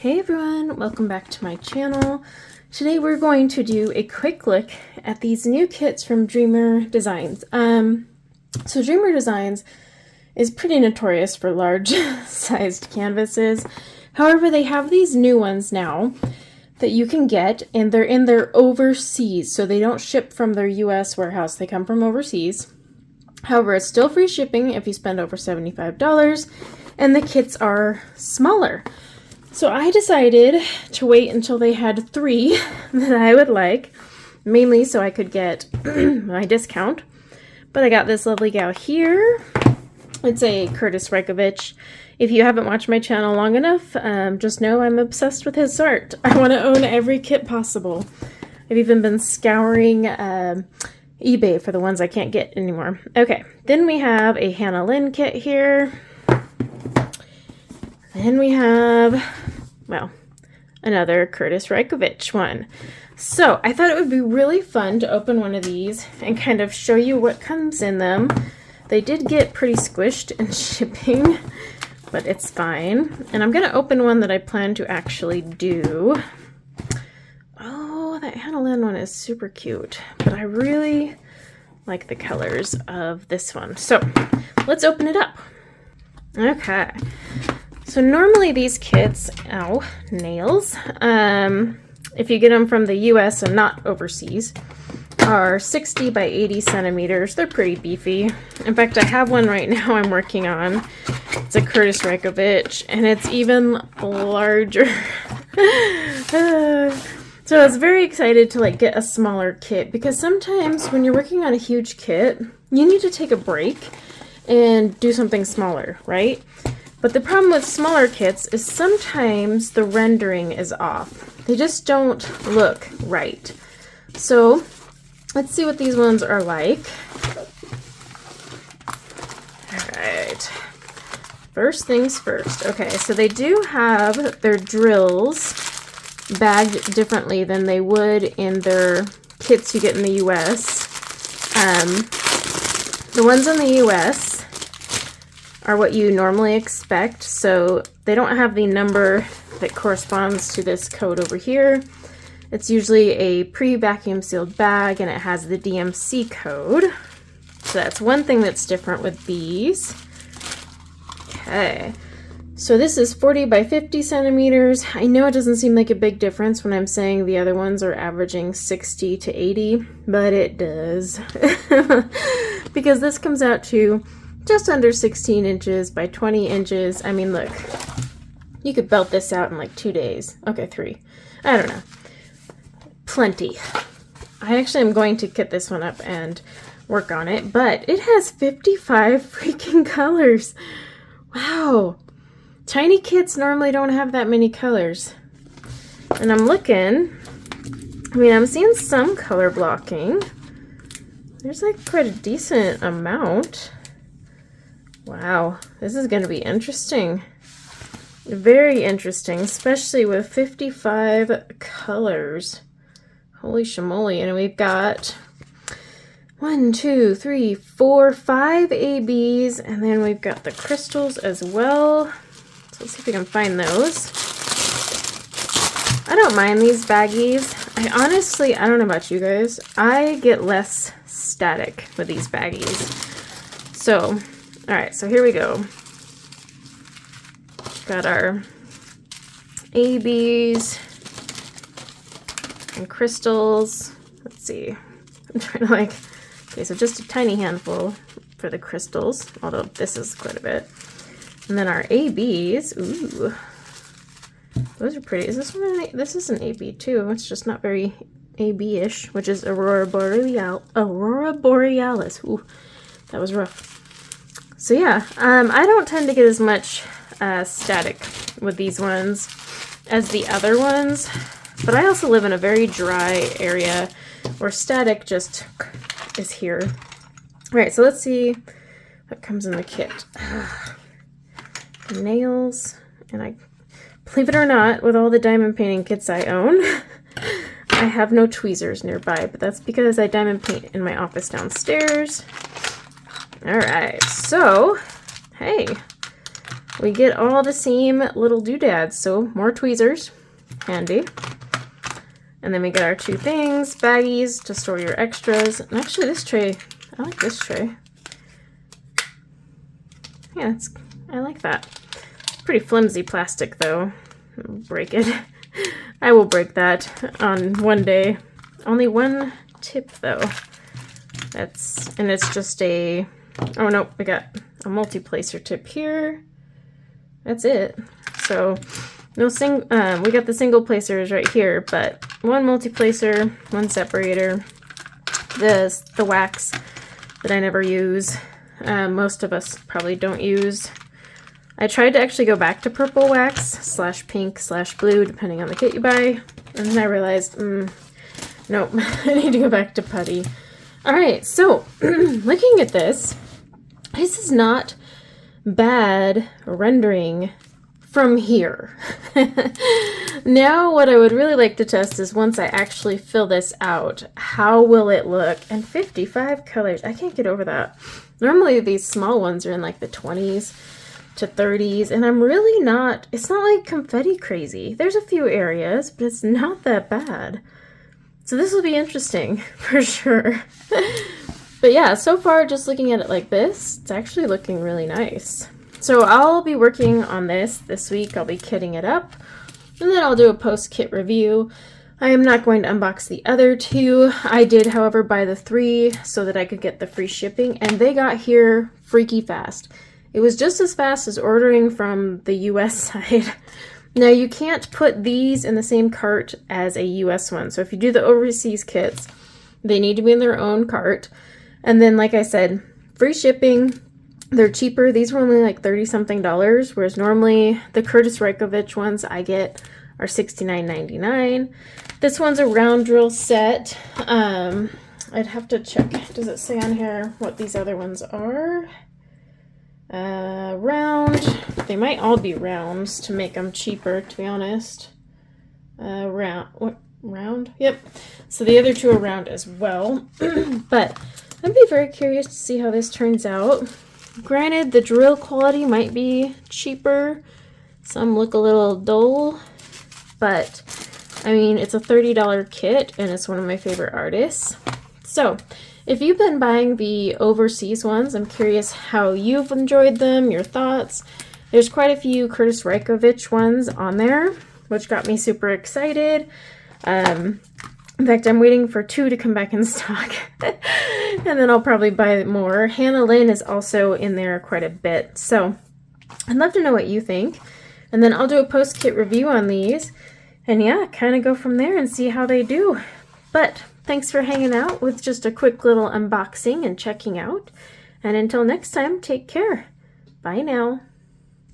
Hey everyone, welcome back to my channel. Today we're going to do a quick look at these new kits from Dreamer Designs. So Dreamer Designs is pretty notorious for large sized canvases. However, they have these new ones now that you can get, and they're in their overseas, so they don't ship from their US warehouse, they come from overseas. However, it's still free shipping if you spend over $75, and the kits are smaller. So I decided to wait until they had 3 that I would like, mainly so I could get my discount. But I got this lovely gal here. It's a Curtis Reichovich. If you haven't watched my channel long enough, just know I'm obsessed with his art. I want to own every kit possible. I've even been scouring eBay for the ones I can't get anymore. Okay, then we have a Hannah Lynn kit here. Then we have, well, another Curtis Reichovich one. So I thought it would be really fun to open one of these and kind of show you what comes in them. They did get pretty squished in shipping, but it's fine. And I'm going to open one that I plan to actually do. Oh, that Hannah Lynn one is super cute, but I really like the colors of this one. So let's open it up. Okay. So normally these kits, nails, if you get them from the US and not overseas, are 60 by 80 centimeters. They're pretty beefy. In fact, I have one right now I'm working on. It's a Curtis Reichovich, and it's even larger. So I was very excited to get a smaller kit, because sometimes when you're working on a huge kit, you need to take a break and do something smaller, right? But the problem with smaller kits is sometimes the rendering is off. They just don't look right. So let's see what these ones are like. All right. First things first. Okay, so they do have their drills bagged differently than they would in their kits you get in the US. The ones in the US are what you normally expect, so they don't have the number that corresponds to this code over here. It's usually a pre-vacuum sealed bag, and it has the DMC code. So that's one thing that's different with these. Okay, so this is 40 by 50 centimeters. I know it doesn't seem like a big difference when I'm saying the other ones are averaging 60 to 80, but it does. Because this comes out to just under 16 inches by 20 inches. I mean, look, you could belt this out in like 2 days. Okay, 3. I don't know. Plenty. I actually am going to kit this one up and work on it, but it has 55 freaking colors. Wow. Tiny kits normally don't have that many colors. And I'm looking, I mean, I'm seeing some color blocking. There's like quite a decent amount. Wow, this is going to be interesting. Very interesting, especially with 55 colors. Holy shamoly. And we've got 1, 2, 3, 4, 5 ABs, and then we've got the crystals as well. So let's see if we can find those. I don't mind these baggies. I don't know about you guys, I get less static with these baggies. So all right, so here we go. Got our ABs and crystals. Let's see. I'm trying to okay, so just a tiny handful for the crystals, although this is quite a bit. And then our ABs. Ooh, those are pretty. Is this one? This is an AB too. It's just not very AB-ish, which is Aurora Borealis. Ooh, that was rough. So yeah, I don't tend to get as much static with these ones as the other ones, but I also live in a very dry area where static just is here. All right, so let's see what comes in the kit. Nails, and I, believe it or not, with all the diamond painting kits I own, I have no tweezers nearby, but that's because I diamond paint in my office downstairs. All right, so, hey, we get all the same little doodads. So more tweezers, handy. And then we get our two things, baggies to store your extras. And actually this tray, I like this tray. Yeah, I like that. It's pretty flimsy plastic though. I'll break it. I will break that on one day. Only one tip though. And it's just a, oh no, we got a multi-placer tip here. That's it. So no we got the single placers right here, but one multi-placer, one separator, the wax that I never use. Most of us probably don't use. I tried to actually go back to purple wax / pink / blue, depending on the kit you buy, and then I realized, nope, I need to go back to putty. All right, so looking at this is not bad rendering from here. Now what I would really like to test is once I actually fill this out, how will it look? And 55 colors, I can't get over that. Normally these small ones are in like the 20s to 30s, and I'm really not, it's not like confetti crazy. There's a few areas, but it's not that bad. So this will be interesting for sure. But yeah, so far just looking at it like this, it's actually looking really nice. So I'll be working on this week. I'll be kitting it up, and then I'll do a post-kit review. I am not going to unbox the other two. I did, however, buy the 3 so that I could get the free shipping, and they got here freaky fast. It was just as fast as ordering from the US side. Now you can't put these in the same cart as a US one. So if you do the overseas kits, they need to be in their own cart. And then, like I said, free shipping. They're cheaper. These were only like $30-something, whereas normally the Curtis Reikovich ones I get are $69.99. This one's a round drill set. I'd have to check. Does it say on here what these other ones are? Round. They might all be rounds to make them cheaper, to be honest. Round? Yep. So the other two are round as well. But I'd be very curious to see how this turns out. Granted, the drill quality might be cheaper. Some look a little dull. But, I mean, it's a $30 kit, and it's one of my favorite artists. So, if you've been buying the overseas ones, I'm curious how you've enjoyed them, your thoughts. There's quite a few Curtis Reikovich ones on there, which got me super excited. In fact, I'm waiting for 2 to come back in stock, and then I'll probably buy more. Hannah Lynn is also in there quite a bit, so I'd love to know what you think. And then I'll do a post-kit review on these, and yeah, kind of go from there and see how they do. But thanks for hanging out with just a quick little unboxing and checking out. And until next time, take care. Bye now.